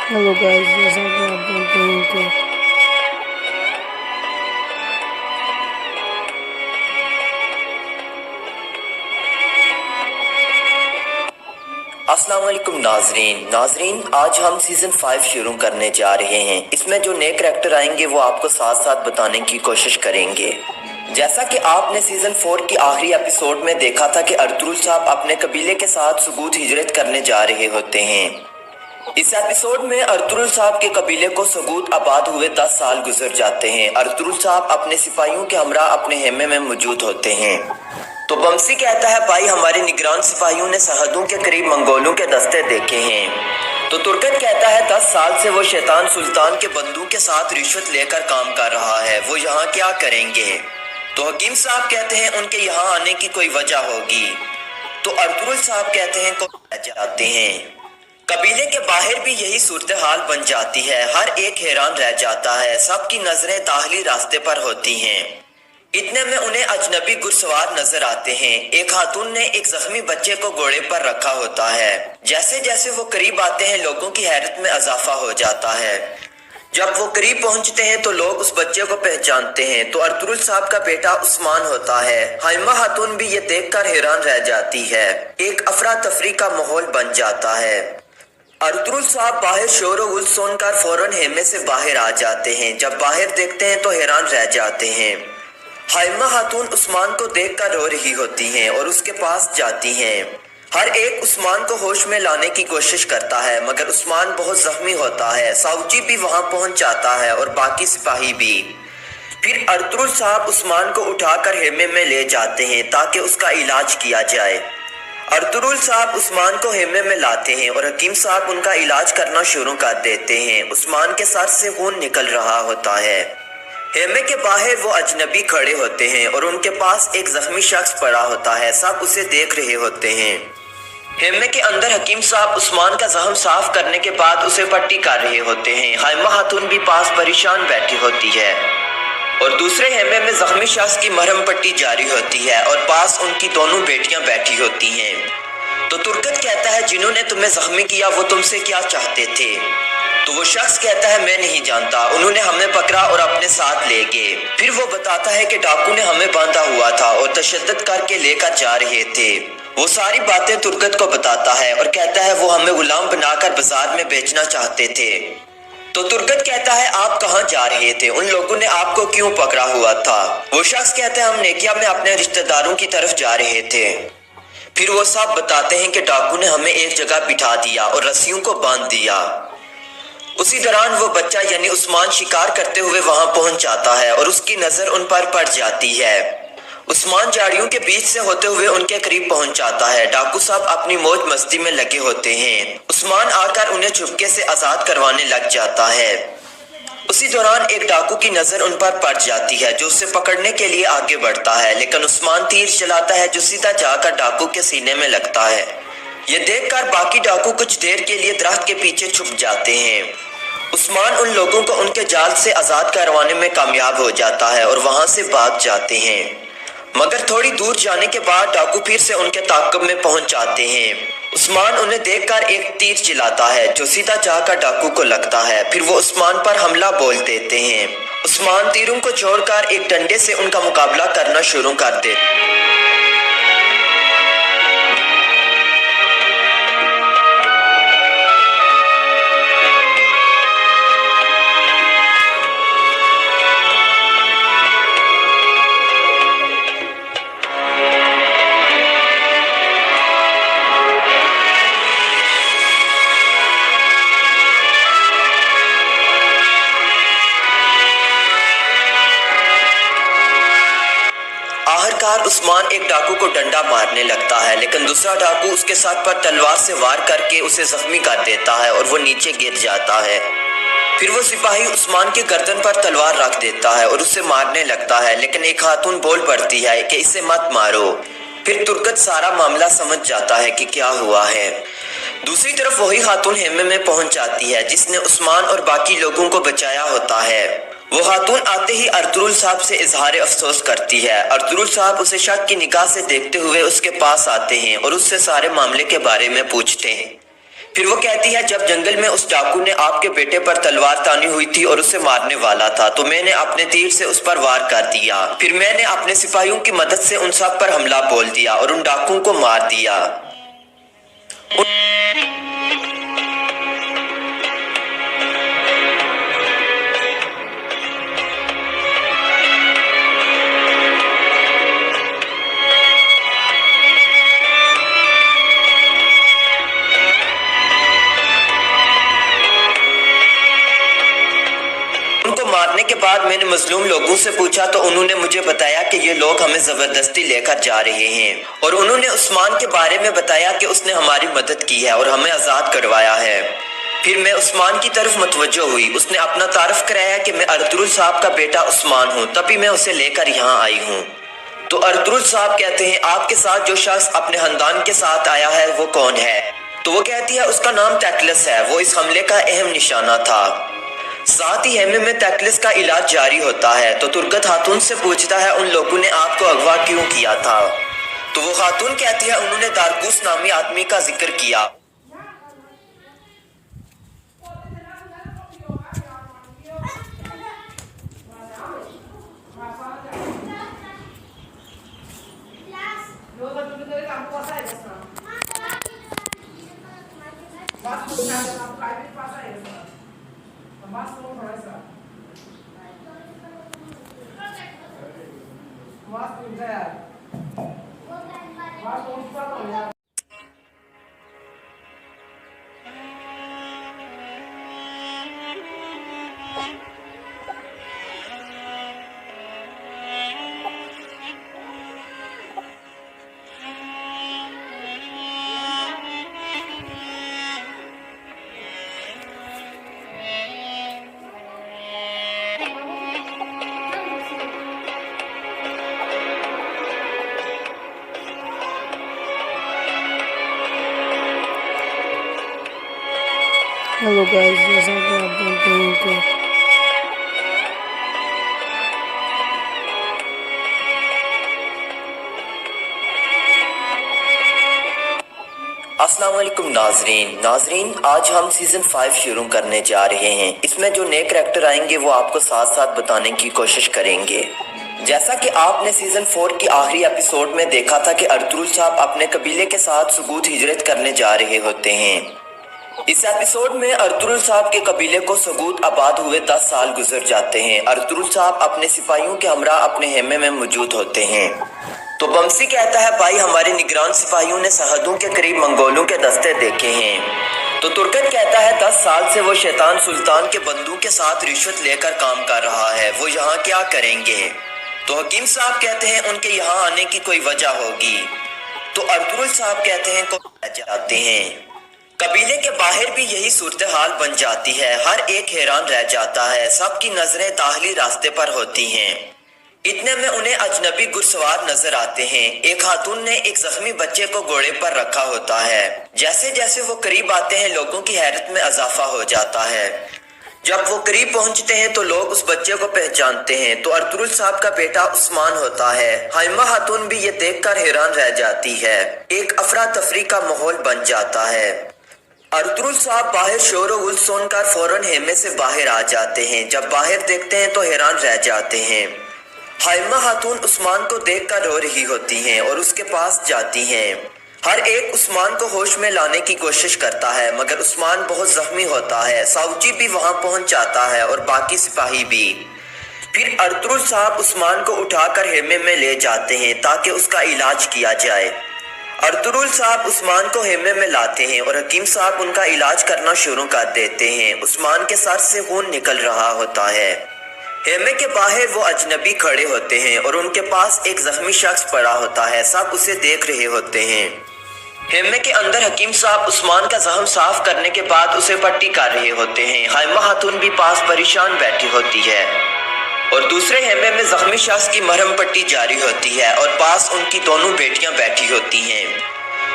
Hello guys, जैसा कि आप जानते हैं कि अस्सलाम वालेकुम नाजरीन, आज हम सीजन 5 शुरू करने जा रहे हैं। इसमें जो नए करैक्टर आएंगे वो आपको साथ साथ बताने की कोशिश करेंगे। जैसा कि आपने सीजन 4 की आखिरी एपिसोड में देखा था कि अर्तुगरुल साहब अपने कबीले के साथ सबूत हिजरत करने जा रहे होते हैं। इस एपिसोड में अर्तुगरुल साहब के कबीले को सबूत आबाद हुए 10 साल गुजर जाते हैं। अर्तुगरुल साहब अपने सिपाहियों के हमरा अपने हेमे में मौजूद होते हैं। तो बमसी कहता है, भाई हमारे निगरान सिपाहियों ने सरहदों के करीब मंगोलों के दस्ते देखे हैं। तो तुर्कत कहता है, 10 साल से वो शैतान सुल्तान के बंदूक के साथ रिश्वत लेकर काम कर रहा है, वो यहाँ क्या करेंगे। तो हकीम साहब कहते हैं, उनके यहाँ आने की कोई वजह होगी। तो अर्तुगरुल साहब कहते हैं, को जाते हैं। कबीले के बाहर भी यही सूरत हाल बन जाती है। हर एक हैरान रह जाता है, सबकी नजरें दाखिली रास्ते पर होती हैं। इतने में उन्हें अजनबी घुड़सवार नजर आते हैं। एक खातून ने एक जख्मी बच्चे को घोड़े पर रखा होता है। जैसे जैसे वो करीब आते हैं, लोगों की हैरत में इजाफा हो जाता है। जब वो करीब पहुंचते हैं तो लोग उस बच्चे को पहचानते हैं। तो अर्तुगरुल साहब का बेटा उस्मान होता है। हाइमा खातून भी ये देखकर हैरान रह जाती है। एक अफरा तफरी का माहौल बन जाता है। अर्तुगरुल साहब बाहर शोर और गुल सुनकर फौरन हेमे से बाहर आ जाते हैं। जब बाहर देखते हैं तो हैरान रह जाते हैं। हाइमा खातून उस्मान को देखकर रो रही होती हैं और उसके पास जाती हैं। हर एक उस्मान को होश में लाने की कोशिश करता है, मगर उस्मान बहुत जख्मी होता है। साउची भी वहां पहुंच जाता है और बाकी सिपाही भी। फिर अर्तुगरुल साहब उस्मान को उठाकर हेमे में ले जाते हैं ताकि उसका इलाज किया जाए। अर्तुगरुल साहब उस्मान को हेमे में लाते हैं और हकीम साहब उनका इलाज करना शुरू कर देते हैं। उस्मान के सर से खून निकल रहा होता है। हेमे के बाहर वो अजनबी खड़े होते हैं और उनके पास एक जख्मी शख्स पड़ा होता है। सब उसे देख रहे होते हैं। हेमे के अंदर हकीम साहब उस्मान का जख्म साफ करने के बाद उसे पट्टी कर रहे होते हैं। हाइमा खातून भी पास परेशान बैठी होती है और दूसरे हेमे में जख्मी शख्स की मरहम पट्टी जारी होती है और पास उनकी दोनों बेटियां बैठी होती हैं। तो तुर्कत कहता है, जिन्होंने तुम्हें जख्मी किया वो तुमसे क्या चाहते थे। तो वो शख्स कहता है, मैं नहीं जानता, उन्होंने हमें पकड़ा और अपने साथ ले गए। फिर वो बताता है कि डाकू ने हमें बांधा हुआ था और तशद्दुद करके लेकर जा रहे थे। वो सारी बातें तुर्कत को बताता है और कहता है वो हमें गुलाम बनाकर बाजार में बेचना चाहते थे। तो तुर्कत कहता है, आप कहाँ जा रहे थे, उन लोगों ने आपको क्यों पकड़ा हुआ था। वो शख्स कहता है, हम नेकिया में अपने रिश्तेदारों की तरफ जा रहे थे। फिर वो सब बताते हैं कि डाकू ने हमें एक जगह बिठा दिया और रस्सियों को बांध दिया। उसी दौरान वो बच्चा यानी उस्मान शिकार करते हुए वहां पहुंच जाता है और उसकी नजर उन पर पड़ जाती है। उस्मान झाड़ियों के बीच से होते हुए उनके करीब पहुंच जाता है। डाकू साहब अपनी मौज मस्ती में लगे होते हैं। उस्मान आकर उन्हें चुपके से आजाद करवाने लग जाता है। उसी दौरान एक डाकू की नजर उन पर पड़ जाती है जो उसे पकड़ने के लिए आगे बढ़ता है, लेकिन उस्मान तीर चलाता है जो सीधा जाकर डाकू के सीने में लगता है। ये देखकर बाकी डाकू कुछ देर के लिए दरख्त के पीछे छुप जाते हैं। उस्मान उन लोगों को उनके जाल से आजाद करवाने में कामयाब हो जाता है और वहां से भाग जाते हैं। मगर थोड़ी दूर जाने के बाद डाकू फिर से उनके ताक़ब में पहुंच जाते हैं। उस्मान उन्हें देखकर एक तीर चलाता है जो सीधा जाकर डाकू को लगता है। फिर वो उस्मान पर हमला बोल देते हैं। उस्मान तीरों को छोड़कर एक डंडे से उनका मुकाबला करना शुरू कर देते। उस्मान एक डाकू को डंडा मारने लगता है, लेकिन दूसरा डाकू उसके सर पर तलवार से वार करके उसे जख्मी कर देता है और वो नीचे गिर जाता है। फिर वो सिपाही उस्मान की गर्दन पर तलवार रख देता है और उसे मारने लगता है, लेकिन एक खातून बोल पड़ती है कि इसे मत मारो। फिर तुर्कत सारा मामला समझ जाता है कि क्या हुआ है। दूसरी तरफ वही खातून हेमे में पहुंच जाती है जिसने उस्मान और बाकी लोगों को बचाया होता है। वो खातून आते ही अर्तुगरुल साहब से इजहार अफसोस करती है। अर्तुगरुल साहब उसे शक की निगाह से देखते हुए उसके पास आते हैं और उससे सारे मामले के बारे में पूछते हैं। फिर वो कहती है, जब जंगल में उस डाकू ने आपके बेटे पर तलवार तानी हुई थी और उसे मारने वाला था तो मैंने अपने तीर से उस पर वार कर दिया। फिर मैंने अपने सिपाहियों की मदद से उन सब पर हमला बोल दिया और उन डाकुओं को मार दिया। मारने के बाद मैंने मजलूम लोगों से पूछा तो उन्होंने मुझे बताया कि ये लोग हमें जबरदस्ती लेकर जा रहे हैं और उन्होंने उस्मान के बारे में बताया कि उसने हमारी मदद की है और हमें आजाद करवाया है। फिर मैं उस्मान की तरफ मुतवज्जो हुई। उसने अपना तारुफ कराया कि मैं अर्तुरुल साहब का बेटा उस्मान हूँ, तभी मैं उसे लेकर यहाँ आई हूँ। तो अर्तुरुल साहब कहते हैं, आपके साथ जो शख्स अपने खानदान के साथ आया है वो कौन है? तो वो कहती है, उसका नाम तैकलस है, वो इस हमले का अहम निशाना था। साथ ही हेमे में तैकलस का इलाज जारी होता है। तो तुर्कत खातून से पूछता है, उन लोगों ने आपको अगवा क्यों किया था? तो वो खातून कहती है, उन्होंने दारकूस नामी आदमी का जिक्र किया। हेलो गाइस, जैसा कि आप जानते हैं कि अस्सलाम वालेकुम नाजरीन, आज हम सीजन 5 शुरू करने जा रहे हैं। इसमें जो नए करैक्टर आएंगे वो आपको साथ साथ बताने की कोशिश करेंगे। जैसा कि आपने सीजन 4 की आखिरी एपिसोड में देखा था कि अर्तुरुल साहब अपने कबीले के साथ सबूत हिजरत करने जा रहे होते हैं। इस एपिसोड में अर्तुरुल साहब के कबीले को सबूत आबाद हुए 10 साल गुजर जाते हैं। अर्तुरुल साहब अपने सिपाहियों के हमरा अपने हेमे में मौजूद होते हैं। तो बमसी कहता है, भाई हमारे निगरान सिपाहियों ने सरहदों के करीब मंगोलों के दस्ते देखे हैं। तो तुर्कत कहता है, 10 साल से वो शैतान सुल्तान के बंदूक के साथ रिश्वत लेकर काम कर रहा है, वो यहाँ क्या करेंगे? तो हकीम साहब कहते हैं, उनके यहाँ आने की कोई वजह होगी। तो अर्तुरुल साहब कहते हैं, को जाते हैं। कबीले के बाहर भी यही सूरत हाल बन जाती है। हर एक हैरान रह जाता है, सबकी नजरें दाखिली रास्ते पर होती हैं। इतने में उन्हें अजनबी घुड़सवार नजर आते हैं। एक खातून ने एक जख्मी बच्चे को घोड़े पर रखा होता है। जैसे जैसे वो करीब आते हैं, लोगों की हैरत में इजाफा हो जाता है। जब वो करीब पहुंचते हैं तो लोग उस बच्चे को पहचानते हैं। तो अर्तुरुल साहब का बेटा उस्मान होता है। हाइमा खातून भी ये देखकर हैरान रह जाती है। एक अफरा तफरी का माहौल बन जाता है। अर्तुरुल साहब बाहर शोर व गुल सुनकर फौरन हेमे से बाहर आ जाते हैं। जब बाहर देखते हैं तो हैरान रह जाते हैं। हाइमा खातून उस्मान को देखकर रो रही होती हैं और उसके पास जाती हैं। हर एक उस्मान को होश में लाने की कोशिश करता है, मगर उस्मान बहुत जख्मी होता है। साउची भी वहां पहुंच जाता है और बाकी सिपाही भी। फिर अर्तुरुल साहब उस्मान को उठाकर हेमे में ले जाते हैं ताकि उसका इलाज किया जाए। अर्तुरुल साहब उस्मान को हेमे में लाते हैं और हकीम साहब उनका इलाज करना शुरू कर देते हैं। उस्मान के सर से खून निकल रहा होता है। हेमे के बाहर वो अजनबी खड़े होते हैं और उनके पास एक जख्मी शख्स पड़ा होता है। सब उसे देख रहे होते हैं। हेमे के अंदर हकीम साहब उस्मान का जख्म साफ करने के बाद उसे पट्टी कर रहे होते हैं। हाइमा खातून भी पास परेशान बैठी होती है और दूसरे हेमे में जख्मी शख्स की मरहम पट्टी जारी होती है और पास उनकी दोनों बेटियां बैठी होती हैं।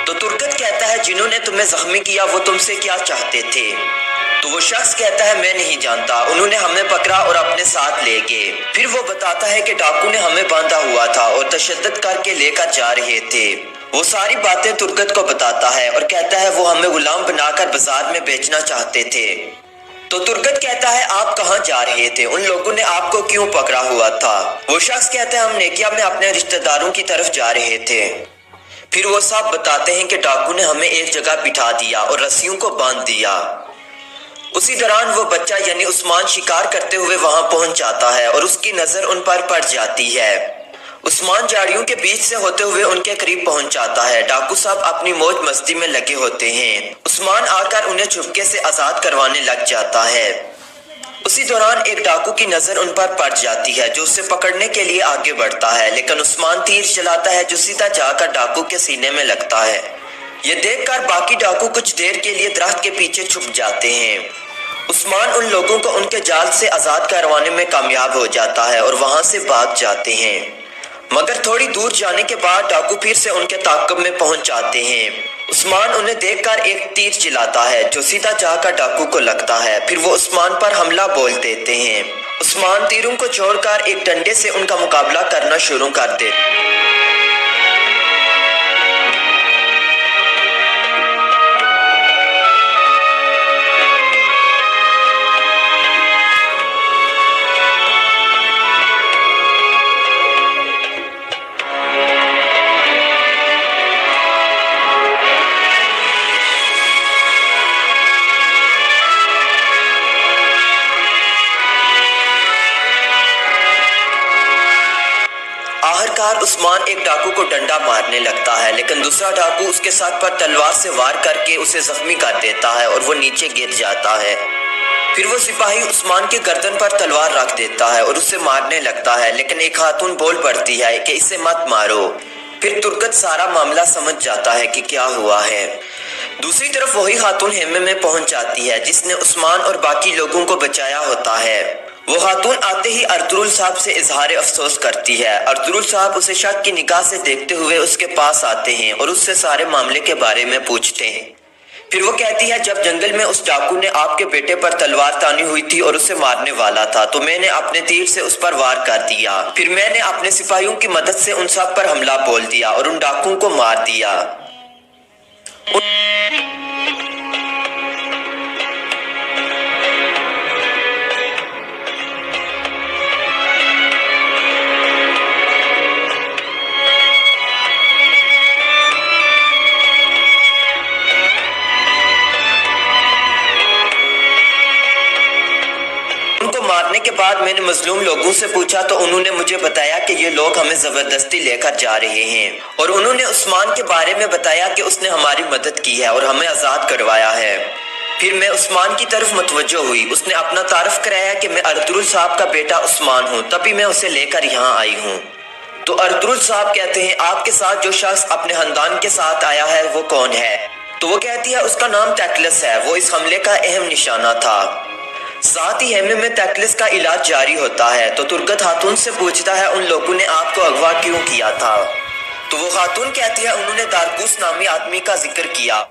तो तुर्कत कहता है, जिन्होंने तुम्हें जख्मी किया वो तुमसे क्या चाहते थे? तो वो शख्स कहता है, मैं नहीं जानता, उन्होंने हमें पकड़ा और अपने साथ ले गए। फिर वो बताता है कि डाकू ने हमें बांधा हुआ था और तशद्दुद करके लेकर जा रहे थे। وہ ساری باتیں ترگت کو بتاتا ہے اور کہتا ہے وہ ہمیں غلام بنا کر بازار میں بیچنا چاہتے تھے۔ تو ترگت کہتا ہے آپ کہاں جا رہے تھے؟ ان لوگوں نے آپ کو کیوں پکڑا ہوا تھا؟ وہ شخص کہتا ہے ہم نیکیا میں اپنے رشتہ داروں کی طرف جا رہے تھے۔ پھر وہ صاحب بتاتے ہیں کہ ڈاکو نے ہمیں ایک جگہ بٹھا دیا اور رسیوں کو باندھ دیا۔ اسی دوران وہ بچہ یعنی عثمان شکار کرتے ہوئے وہاں پہنچ جاتا ہے اور اس کی نظر ان پر پڑ جاتی ہے۔ عثمان جھاڑیوں کے بیچ سے ہوتے ہوئے ان کے قریب پہنچ جاتا ہے۔ ڈاکو صاحب اپنی موج مستی میں لگے ہوتے ہیں۔ عثمان آ کر انہیں چھپکے سے آزاد کروانے لگ جاتا ہے۔ اسی دوران ایک ڈاکو کی نظر ان پر پڑ جاتی ہے جو اسے پکڑنے کے لیے آگے بڑھتا ہے، لیکن عثمان تیر چلاتا ہے جو سیدھا جا کر ڈاکو کے سینے میں لگتا ہے۔ یہ دیکھ کر باقی ڈاکو کچھ دیر کے لیے درخت کے پیچھے چھپ جاتے ہیں۔ عثمان ان لوگوں کو ان کے جال سے آزاد کروانے میں کامیاب ہو جاتا ہے اور وہاں سے بھاگ جاتے ہیں، مگر تھوڑی دور جانے کے بعد ڈاکو پھر سے ان کے تعاقب میں پہنچ جاتے ہیں۔ عثمان انہیں دیکھ کر ایک تیر چلاتا ہے جو سیدھا جا کر ڈاکو کو لگتا ہے، پھر وہ عثمان پر حملہ بول دیتے ہیں۔ عثمان تیروں کو چھوڑ کر ایک ڈنڈے سے ان کا مقابلہ کرنا شروع کر دیتے۔ آخرکار عثمان ایک ڈاکو کو ڈنڈا مارنے لگتا ہے، لیکن دوسرا ڈاکو اس کے ساتھ پر تلوار سے وار کر کے اسے زخمی کر دیتا ہے اور وہ نیچے گر جاتا ہے۔ پھر وہ سپاہی عثمان کی گردن پر تلوار رکھ دیتا ہے اور اسے مارنے لگتا ہے، لیکن ایک خاتون بول پڑتی ہے کہ اسے مت مارو۔ پھر ترگت سارا معاملہ سمجھ جاتا ہے کہ کیا ہوا ہے۔ دوسری طرف وہی خاتون خیمے میں پہنچ جاتی ہے جس نے عثمان اور باقی لوگوں کو بچایا ہوتا ہے۔ وہ خاتون آتے ہی ارطغرل صاحب سے اظہار افسوس کرتی ہے۔ ارطغرل صاحب اسے شک کی نگاہ سے دیکھتے ہوئے اس کے پاس آتے ہیں اور اس سے سارے معاملے کے بارے میں پوچھتے ہیں۔ پھر وہ کہتی ہے جب جنگل میں اس ڈاکو نے آپ کے بیٹے پر تلوار تانی ہوئی تھی اور اسے مارنے والا تھا تو میں نے اپنے تیر سے اس پر وار کر دیا، پھر میں نے اپنے سپاہیوں کی مدد سے ان سب پر حملہ بول دیا اور ان ڈاکوؤں کو مار دیا۔ مارنے کے بعد میں نے مظلوم لوگوں سے پوچھا تو انہوں نے مجھے بتایا کہ یہ لوگ ہمیں زبردستی لے کر جا رہے ہیں، اور انہوں نے عثمان کے بارے میں بتایا کہ اس نے ہماری مدد کی ہے اور ہمیں آزاد کروایا ہے۔ پھر میں عثمان کی طرف متوجہ ہوئی، اس نے اپنا تعارف کرایا کہ میں ارطغرل صاحب کا بیٹا عثمان ہوں، تبھی میں اسے لے کر یہاں آئی ہوں۔ تو ارطغرل صاحب کہتے ہیں آپ کے ساتھ جو شخص اپنے خاندان کے ساتھ آیا ہے وہ کون ہے؟ تو وہ کہتی ہے اس کا نام تیکلس ہے، وہ اس حملے کا اہم نشانہ تھا۔ ساتھ ہی خیمے میں تیکلس کا علاج جاری ہوتا ہے تو ترگت خاتون سے پوچھتا ہے ان لوگوں نے آپ کو اغوا کیوں کیا تھا؟ تو وہ خاتون کہتی ہے انہوں نے دارکوس نامی آدمی کا ذکر کیا۔